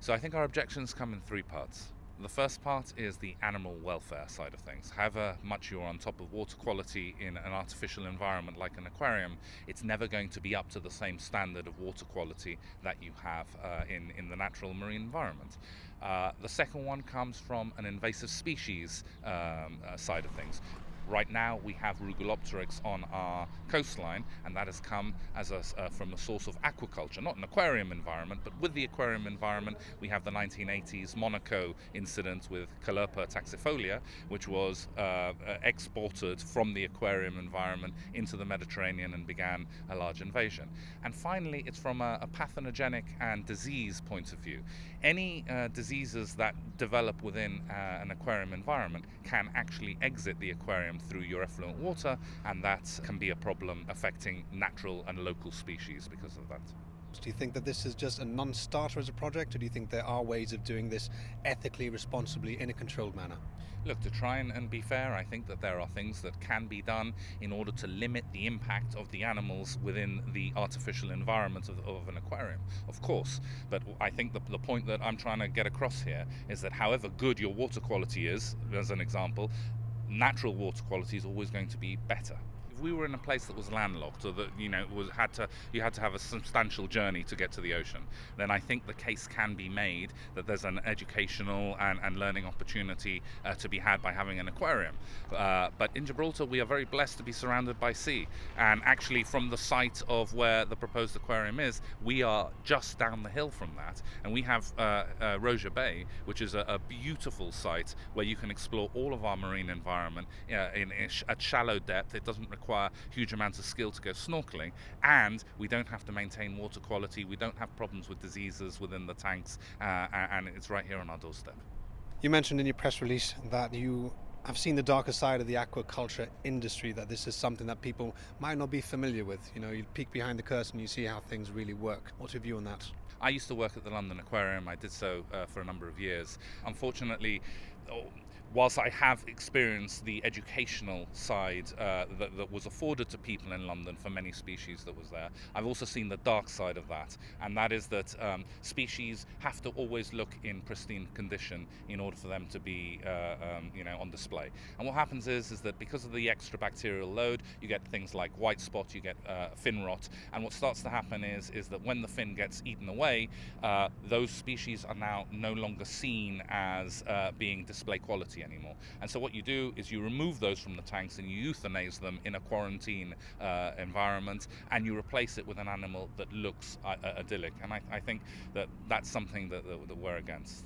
So I think our objections come in three parts. The first part is the animal welfare side of things. However much you're on top of water quality in an artificial environment like an aquarium, it's never going to be up to the same standard of water quality that you have in the natural marine environment. The second one comes from an invasive species side of things. Right now we have Rugulopteryx on our coastline, and that has come as from a source of aquaculture, not an aquarium environment, but with the aquarium environment we have the 1980s Monaco incident with Caulerpa taxifolia, which was exported from the aquarium environment into the Mediterranean and began a large invasion. And finally, it's from a pathogenic and disease point of view. Any diseases that develop within an aquarium environment can actually exit the aquarium through your effluent water, and that can be a problem affecting natural and local species because of that. Do you think that this is just a non-starter as a project, or do you think there are ways of doing this ethically, responsibly, in a controlled manner? Look, to try and be fair, I think that there are things that can be done in order to limit the impact of the animals within the artificial environment of an aquarium, of course. But I think the point that I'm trying to get across here is that however good your water quality is, as an example, natural water quality is always going to be better. If we were in a place that was landlocked, or that you had to have a substantial journey to get to the ocean, then I think the case can be made that there's an educational and learning opportunity to be had by having an aquarium. But in Gibraltar, we are very blessed to be surrounded by sea, and actually from the site of where the proposed aquarium is, we are just down the hill from that, and we have Roja Bay, which is a beautiful site where you can explore all of our marine environment at shallow depth. It doesn't require huge amounts of skill to go snorkeling, and we don't have to maintain water quality, we don't have problems with diseases within the tanks, and it's right here on our doorstep. You mentioned in your press release that you have seen the darker side of the aquaculture industry, that this is something that people might not be familiar with. You peek behind the curtain, you see how things really work. What's your view on that? I used to work at the London Aquarium. I did so for a number of years. Unfortunately, whilst I have experienced the educational side that was afforded to people in London for many species that was there, I've also seen the dark side of that, and that is that species have to always look in pristine condition in order for them to be on display. And what happens is that because of the extra bacterial load, you get things like white spot, you get fin rot, and what starts to happen is that when the fin gets eaten away, those species are now no longer seen as being display quality anymore. And so what you do is you remove those from the tanks and you euthanize them in a quarantine environment, and you replace it with an animal that looks idyllic. And I think that that's something that we're against.